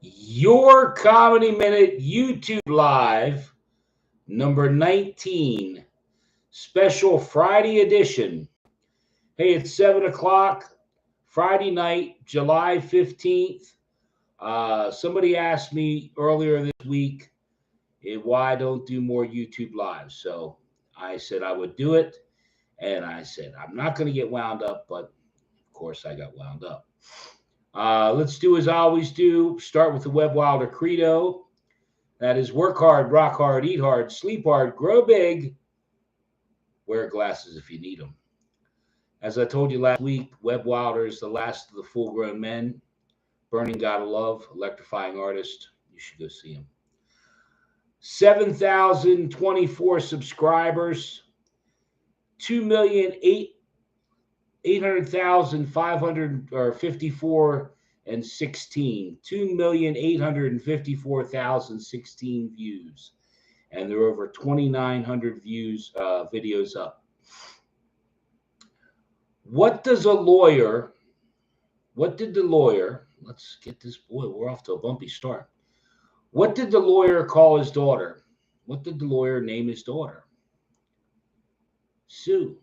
Your Comedy Minute YouTube Live, number 19, special Friday edition. Hey, it's 7 o'clock, Friday night, July 15th. Somebody asked me earlier this week why I don't do more YouTube Lives. So I said I would do it. And I said, I'm not going to get wound up, but of course I got wound up. Let's do as I always do. Start with the Web Wilder Credo. That is work hard, rock hard, eat hard, sleep hard, grow big, wear glasses if you need them. As I told you last week, Web Wilder is the last of the full-grown men. Burning God of Love, electrifying artist. You should go see him. 7,024 subscribers. 2,800,554 and 16. 2,854,016 views. And there are over 2,900 views, videos up. What did the lawyer, let's get this, boy, we're off to a bumpy start. What did the lawyer call his daughter? What did the lawyer name his daughter? Sue.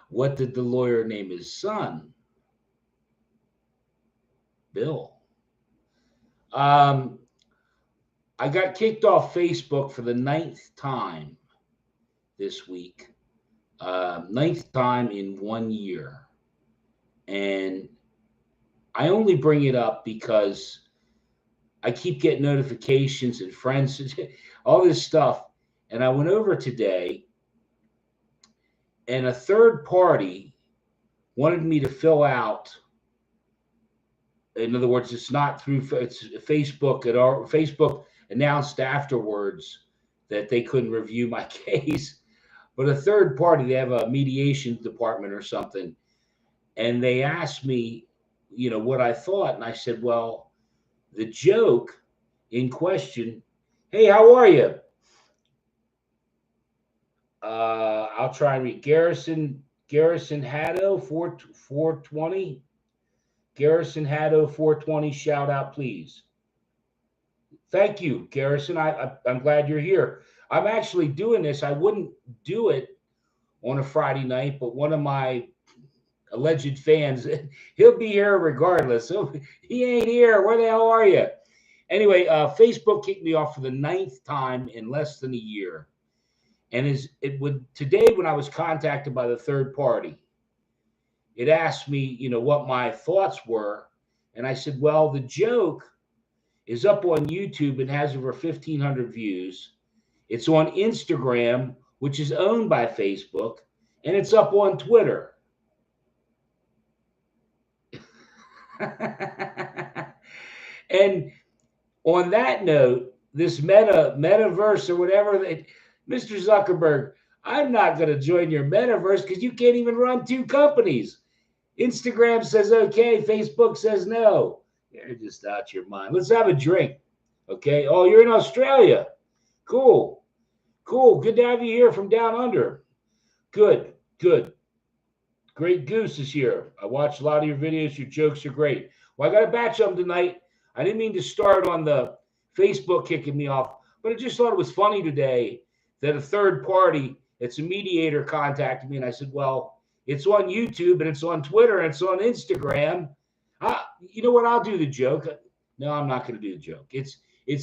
What did the lawyer name his son? Bill. I got kicked off Facebook for the 9th time this week. 9th time in 1 year. And I only bring it up because I keep getting notifications and friends, all this stuff. And I went over today, and a third party wanted me to fill out. In other words, it's not through Facebook. Facebook announced afterwards that they couldn't review my case. But a third party, they have a mediation department or something, and they asked me, what I thought. And I said, well, the joke in question, hey, how are you? I'll try and read. Garrison Haddo, 420. Garrison Haddo, 420, shout out, please. Thank you, Garrison. I'm glad you're here. I'm actually doing this. I wouldn't do it on a Friday night, but one of my alleged fans, he'll be here regardless. So he ain't here. Where the hell are you? Anyway, Facebook kicked me off for the 9th time in less than a year. And today when I was contacted by the third party, it asked me, what my thoughts were. And I said, well, the joke is up on YouTube and has over 1,500 views. It's on Instagram, which is owned by Facebook, and it's up on Twitter. And on that note, this metaverse or whatever, Mr. Zuckerberg, I'm not going to join your metaverse because you can't even run 2 companies. Instagram says okay, Facebook says no. You're just out your mind. Let's have a drink. Okay. Oh, you're in Australia. Cool. Good to have you here from down under. Good. Great Goose is here. I watched a lot of your videos. Your jokes are great. Well, I got a batch of them tonight. I didn't mean to start on the Facebook kicking me off, but I just thought it was funny today that a third party, it's a mediator, contacted me, and I said, well, it's on YouTube and it's on Twitter and it's on Instagram. You know what? I'll do the joke. No, I'm not going to do the joke. It's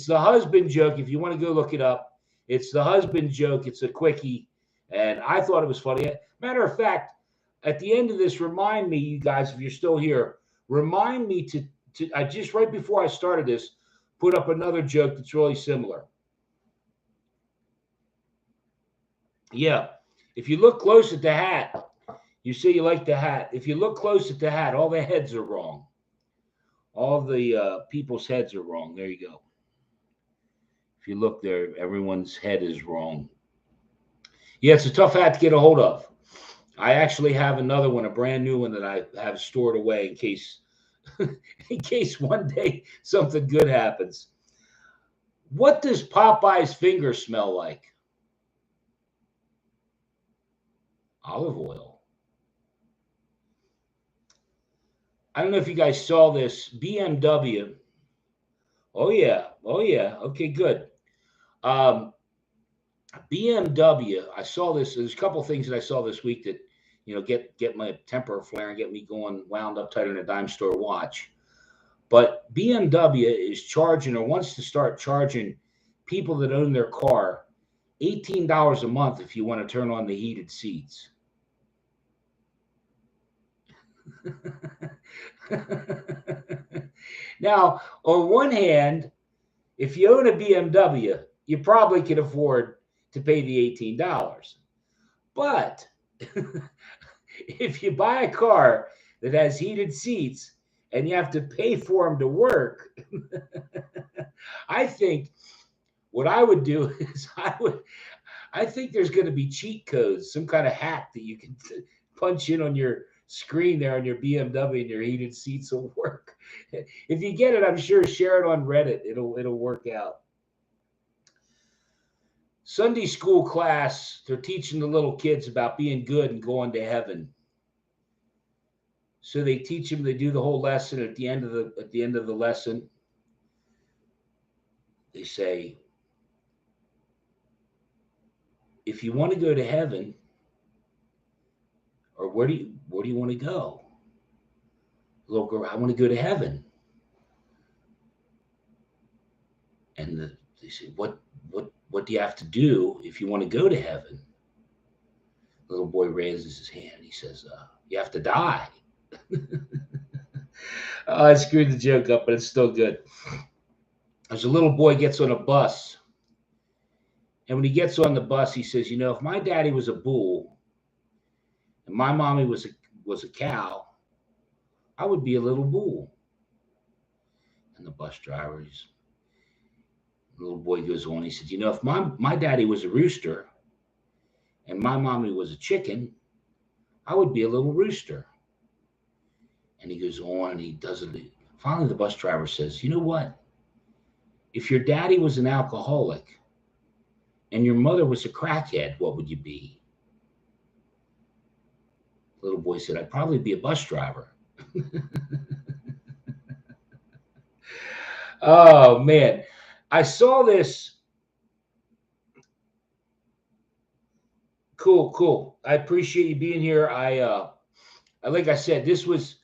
the husband joke. If you want to go look it up, it's the husband joke. It's a quickie, and I thought it was funny. Matter of fact, at the end of this, remind me, you guys, if you're still here, remind me to I just right before I started this, put up another joke that's really similar. Yeah, if you look close at the hat, you say you like the hat. If you look close at the hat, all the heads are wrong. All the people's heads are wrong. There you go. If you look there, everyone's head is wrong. Yeah, it's a tough hat to get a hold of. I actually have another one, a brand new one that I have stored away in case one day something good happens. What does Popeye's finger smell like? Olive oil. I don't know if you guys saw this. BMW. Oh yeah. Oh yeah. Okay, good. Um, BMW. I saw this. There's a couple of things that I saw this week that, get my temper flaring, get me going wound up tighter than a dime store watch. But BMW is charging, or wants to start charging, people that own their car $18 a month if you want to turn on the heated seats. Now, on one hand, if you own a BMW, you probably can afford to pay the $18. But if you buy a car that has heated seats and you have to pay for them to work, I think what I would do is I think there's going to be cheat codes, some kind of hack that you can punch in on your screen there on your BMW, and your heated seats will work. If you get it, I'm sure share it on Reddit. It'll work out. Sunday school class, they're teaching the little kids about being good and going to heaven. So they teach them, they do the whole lesson. At the end of the lesson, they say, if you want to go to heaven, or where do you want to go? Little girl, I want to go to heaven. And they say, what do you have to do if you want to go to heaven? The little boy raises his hand. He says, you have to die. Oh, I screwed the joke up, but it's still good. As a little boy gets on a bus, and when he gets on the bus, he says, if my daddy was a bull and my mommy was a cow, I would be a little bull. And the bus driver, the little boy goes on, he says, if my daddy was a rooster and my mommy was a chicken, I would be a little rooster. And he goes on and he does it. Finally, the bus driver says, you know what? If your daddy was an alcoholic and your mother was a crackhead, what would you be? The little boy said, I'd probably be a bus driver. Oh, man. I saw this. Cool. I appreciate you being here. Like I said, this was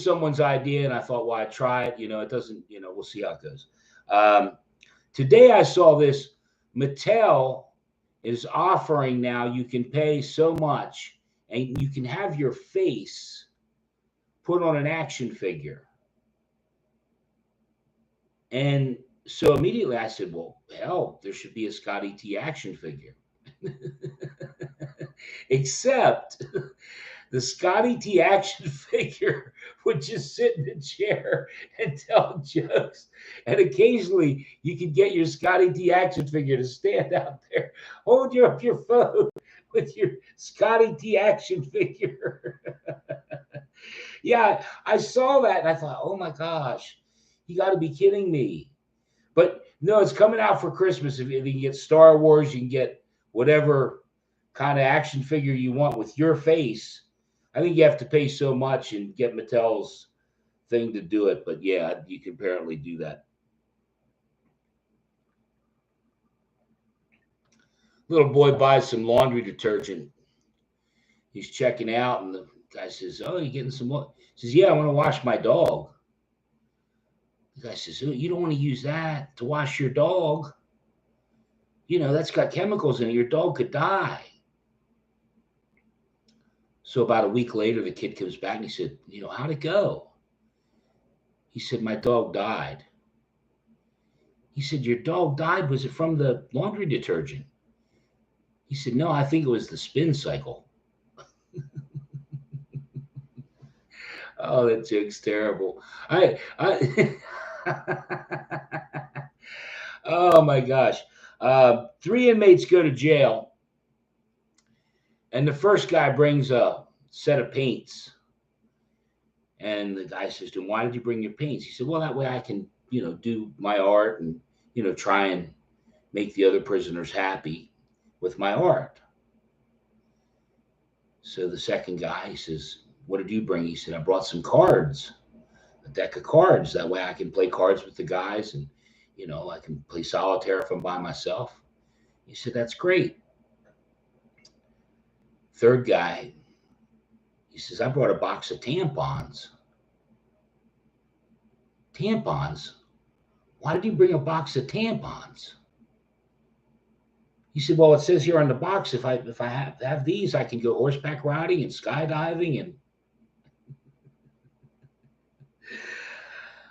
someone's idea, and I thought, why try it? It doesn't. We'll see how it goes. Today I saw this. Mattel is offering now. You can pay so much, and you can have your face put on an action figure. And so immediately I said, well, hell, there should be a Scotty T action figure. Except the Scotty T action figure would just sit in a chair and tell jokes. And occasionally you could get your Scotty T action figure to stand out there, hold up your phone with your Scotty T action figure. Yeah, I saw that and I thought, oh my gosh, you got to be kidding me. But no, it's coming out for Christmas. If you can get Star Wars, you can get whatever kind of action figure you want with your face. I think you have to pay so much and get Mattel's thing to do it. But yeah, you can apparently do that. Little boy buys some laundry detergent. He's checking out, and the guy says, oh, you getting some what? He says, yeah, I want to wash my dog. The guy says, oh, you don't want to use that to wash your dog. That's got chemicals in it. Your dog could die. So about a week later, the kid comes back and he said, how'd it go? He said, my dog died. He said, your dog died? Was it from the laundry detergent? He said, no, I think it was the spin cycle. Oh, that joke's terrible. Oh my gosh. 3 inmates go to jail, and the first guy brings a set of paints. And the guy says to him, why did you bring your paints? He said, well, that way I can, do my art and, try and make the other prisoners happy with my art. So the second guy, he says, what did you bring? He said, I brought some cards. deck of cards. That way I can play cards with the guys, and I can play solitaire if I'm by myself. He said, that's great. Third guy, he says, I brought a box of tampons. Tampons? Why did you bring a box of tampons? He said, well, it says here on the box, if I have these, I can go horseback riding and skydiving. And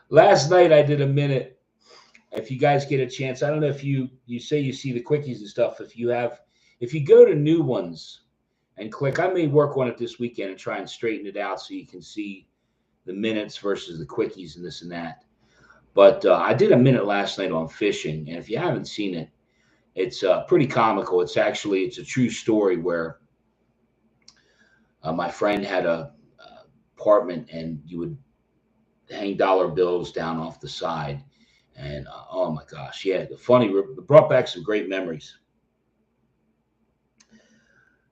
last night I did a minute. If you guys get a chance, I don't know if you say you see the quickies and stuff. If you go to new ones and click, I may work on it this weekend and try and straighten it out so you can see the minutes versus the quickies and this and that. But I did a minute last night on fishing, and if you haven't seen it, it's pretty comical. It's a true story where my friend had a apartment, and you would hang dollar bills down off the side. And oh my gosh, yeah, it brought back some great memories.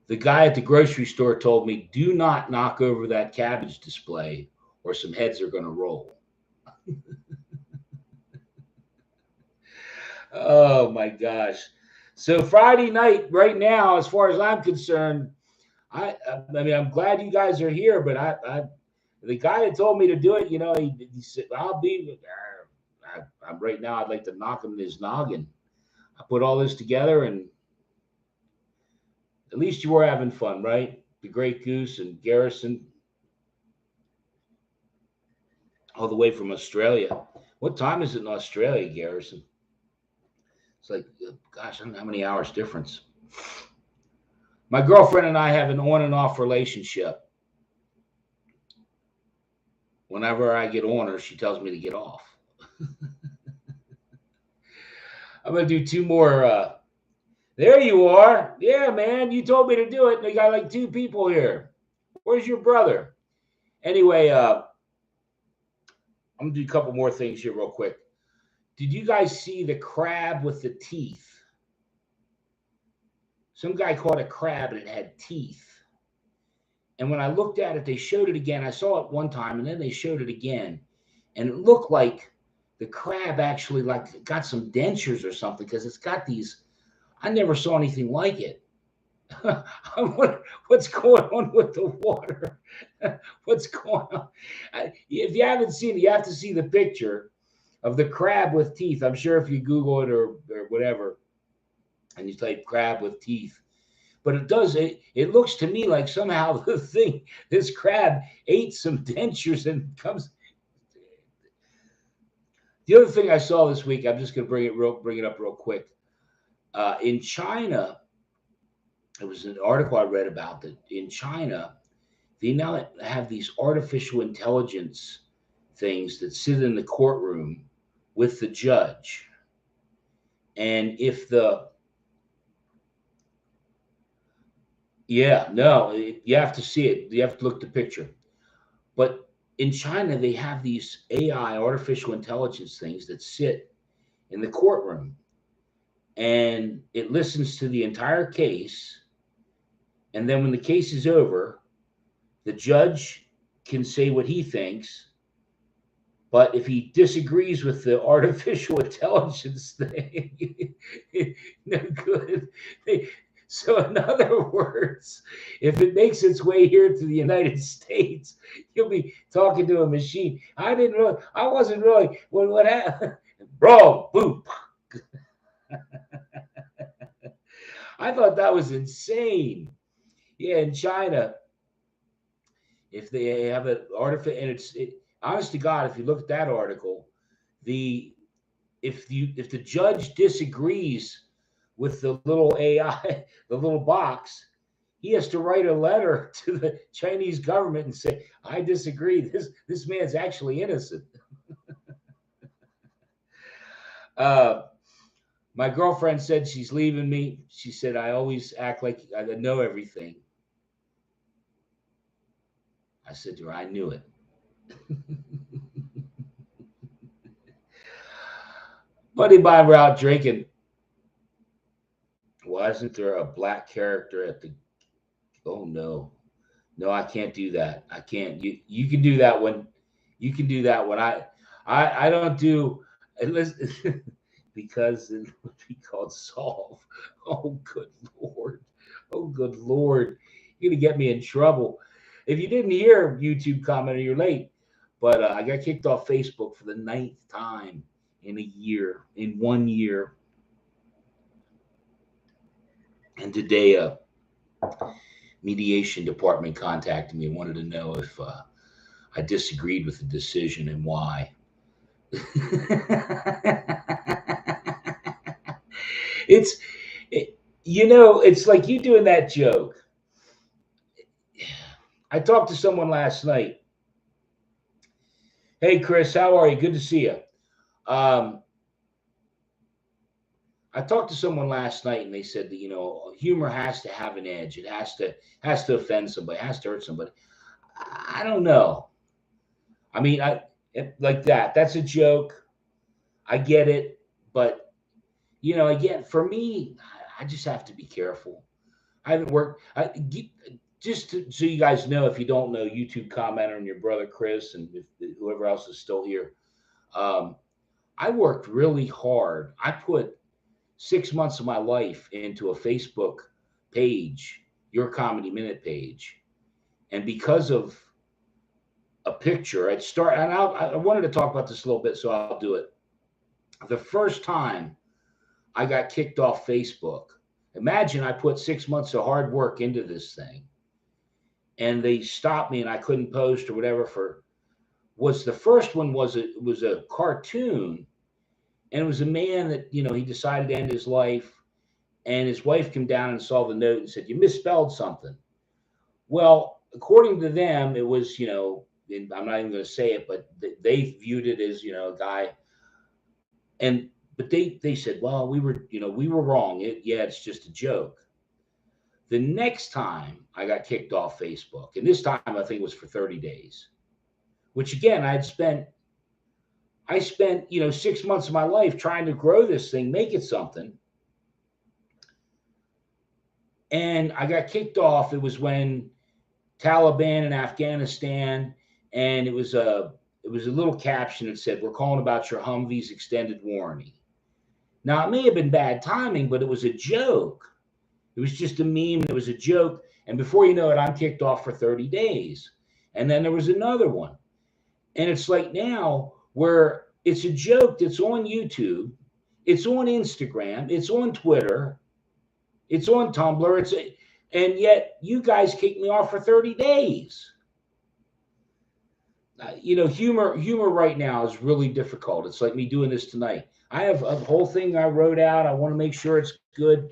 The guy at the grocery store told me, do not knock over that cabbage display or some heads are going to roll. Oh my gosh. So Friday night, right now, as far as I'm concerned, I mean, I'm glad you guys are here, but the guy that told me to do it, he said, I'm right now, I'd like to knock him in his noggin. I put all this together, and at least you were having fun, right? The Great Goose and Garrison, all the way from Australia. What time is it in Australia, Garrison? It's like, gosh, I don't know how many hours difference. My girlfriend and I have an on and off relationship. Whenever I get on her, she tells me to get off. I'm going to do two more. There you are. Yeah, man, you told me to do it. And we got like 2 people here. Where's your brother? Anyway, I'm going to do a couple more things here real quick. Did you guys see the crab with the teeth? Some guy caught a crab and it had teeth. And when I looked at it, they showed it again. I saw it one time, and then they showed it again. And it looked like the crab actually like got some dentures or something, because it's got these. I never saw anything like it. I wonder what's going on with the water. What's going on? If you haven't seen it, you have to see the picture of the crab with teeth. I'm sure if you Google it or whatever, and you type crab with teeth, but it looks to me like somehow this crab ate some dentures and comes. The other thing I saw this week, I'm just going to bring it up real quick. In China, it was an article I read about that in China, they now have these artificial intelligence things that sit in the courtroom with the judge. And if you have to see it. You have to look at the picture. But in China, they have these AI, artificial intelligence things that sit in the courtroom. And it listens to the entire case. And then when the case is over, the judge can say what he thinks. But if he disagrees with the artificial intelligence thing, no good. So in other words, if it makes its way here to the United States, you'll be talking to a machine. I wasn't really, what happened? Bro, boom. I thought that was insane. Yeah, in China, if they have an artificial, and honest to God, if you look at that article, if the judge disagrees with the little AI, the little box, he has to write a letter to the Chinese government and say, I disagree. This man's actually innocent. My girlfriend said she's leaving me. She said, I always act like I know everything. I said to her, I knew it. Buddy Bob, we're out drinking. Why isn't there a black character at the? Oh no, I can't do that. I can't. You can do that one. You can do that one. I don't do unless because it would be called solve. Oh, good Lord. Oh, good Lord. You're going to get me in trouble. If you didn't hear YouTube commenter, you're late. But I got kicked off Facebook for the 9th time in a year, in 1 year. And today, a mediation department contacted me and wanted to know if I disagreed with the decision and why. it's it's like you doing that joke. I talked to someone last night. Hey Chris, how are you? Good to see you. um, I talked to someone last night and they said that humor has to have an edge. It has to offend somebody, has to hurt somebody. I don't know. I mean, like that's a joke. I get it. But again, for me, I just have to be careful. I haven't worked. So you guys know, if you don't know, YouTube commenter and your brother Chris and whoever else is still here, um, I worked really hard. I put 6 months of my life into a Facebook page, Your Comedy Minute page, and because of a picture, I wanted to talk about this a little bit, so I'll do it. The first time I got kicked off Facebook, imagine I put 6 months of hard work into this thing, and they stopped me and I couldn't post or whatever. The first one was a cartoon, and it was a man that he decided to end his life, and his wife came down and saw the note and said, "You misspelled something." Well, according to them, it was I'm not even going to say it, but they viewed it as a guy, but they said, "Well, we were wrong. It's just a joke." The next time I got kicked off Facebook, and this time I think it was for 30 days, which again, I spent 6 months of my life trying to grow this thing, make it something. And I got kicked off. It was when Taliban in Afghanistan, and it was a little caption that said, "We're calling about your Humvee's extended warranty." Now, it may have been bad timing, but it was a joke. It was just a meme. It was a joke. And before you know it, I'm kicked off for 30 days. And then there was another one. And it's like now where it's a joke that's on YouTube, it's on Instagram, it's on Twitter, it's on Tumblr, and yet you guys kicked me off for 30 days. Humor right now is really difficult. It's like me doing this tonight. I have a whole thing I wrote out. I want to make sure it's good.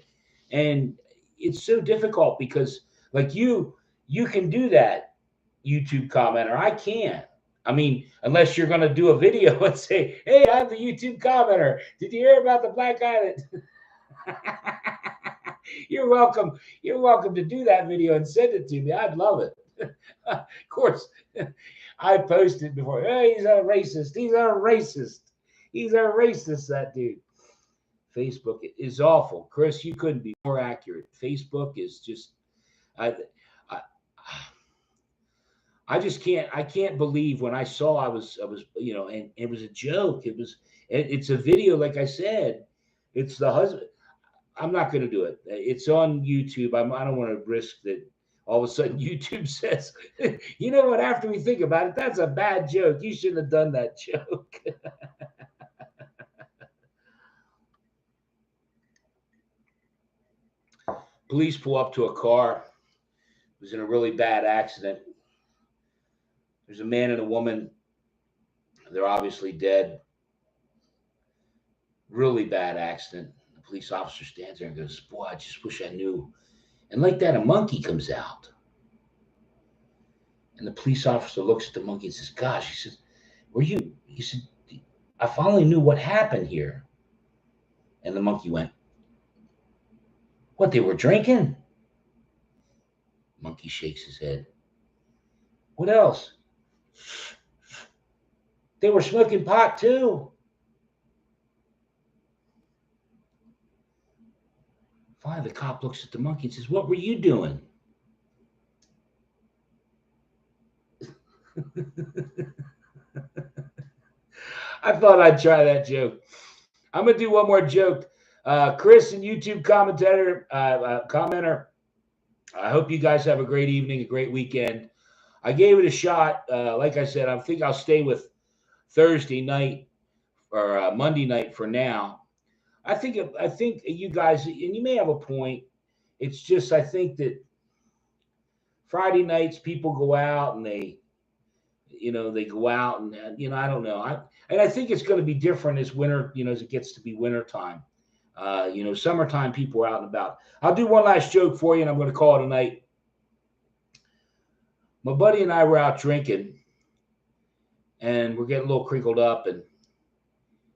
And it's so difficult because like you can do that, YouTube commenter. I can't. I mean, unless you're going to do a video and say, "Hey, I'm the YouTube commenter. Did you hear about the black guy that..." You're welcome. You're welcome to do that video and send it to me. I'd love it. Of course, I posted before. "Hey, he's a racist. He's a racist. He's a racist, that dude." Facebook is awful. Chris, you couldn't be more accurate. Facebook is just, I, I, I just can't. I can't believe when I saw I was, and it was a joke. It's a video, like I said. It's the husband. I'm not going to do it. It's on YouTube. I don't want to risk that. All of a sudden, YouTube says, "You know what? After we think about it, that's a bad joke. You shouldn't have done that joke." Police pull up to a car. It was in a really bad accident. There's a man and a woman. They're obviously dead. Really bad accident. The police officer stands there and goes, "Boy, I just wish I knew." And like that, a monkey comes out. And the police officer looks at the monkey and says, "Gosh," he says, he said, "I finally knew what happened here." And the monkey went, "What, they were drinking?" Monkey shakes his head. "What else?" "They were smoking pot too." Finally, the cop looks at the monkey and says, "What were you doing?" I thought I'd try that joke. I'm gonna do one more joke. Chris and YouTube commenter. I hope you guys have a great evening, a great weekend. I gave it a shot. Like I said, I think I'll stay with Thursday night or Monday night for now. I think you guys, and you may have a point. It's just I think that Friday nights people go out and they go out and I don't know. I think it's going to be different as winter, as it gets to be winter time. Summertime people are out and about. I'll do one last joke for you, and I'm going to call it a night. My buddy and I were out drinking, and we're getting a little crinkled up, and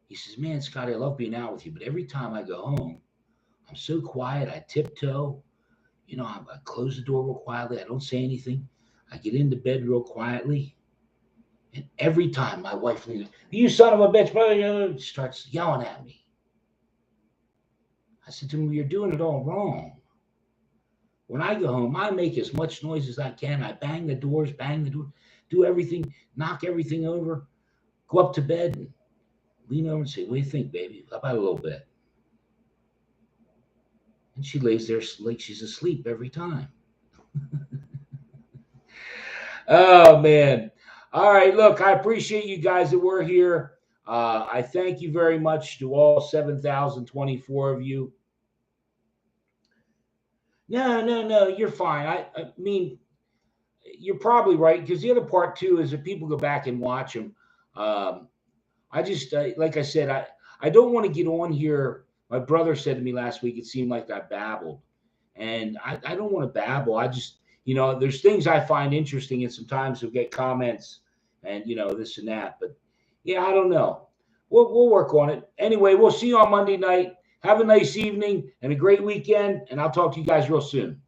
he says, "Man, Scotty, I love being out with you, but every time I go home, I'm so quiet. I tiptoe. I close the door real quietly. I don't say anything. I get into bed real quietly. And every time my wife leaves, you son of a bitch, brother, starts yelling at me." I said to him, "Well, you're doing it all wrong. When I go home, I make as much noise as I can. I bang the door, do everything, knock everything over, go up to bed and lean over and say, 'What do you think, baby? How about a little bit?' And she lays there like she's asleep every time." Oh, man. All right. Look, I appreciate you guys that were here. I thank you very much to all 7,024 of you. No, you're fine. I mean, you're probably right, because the other part too is that people go back and watch them. I just like I said, I don't want to get on here. My brother said to me last week, it seemed like I babbled, and I don't want to babble. I just there's things I find interesting, and sometimes you'll get comments and this and that. But yeah, I don't know. We'll work on it. Anyway, we'll see you on Monday night. Have a nice evening and a great weekend, and I'll talk to you guys real soon.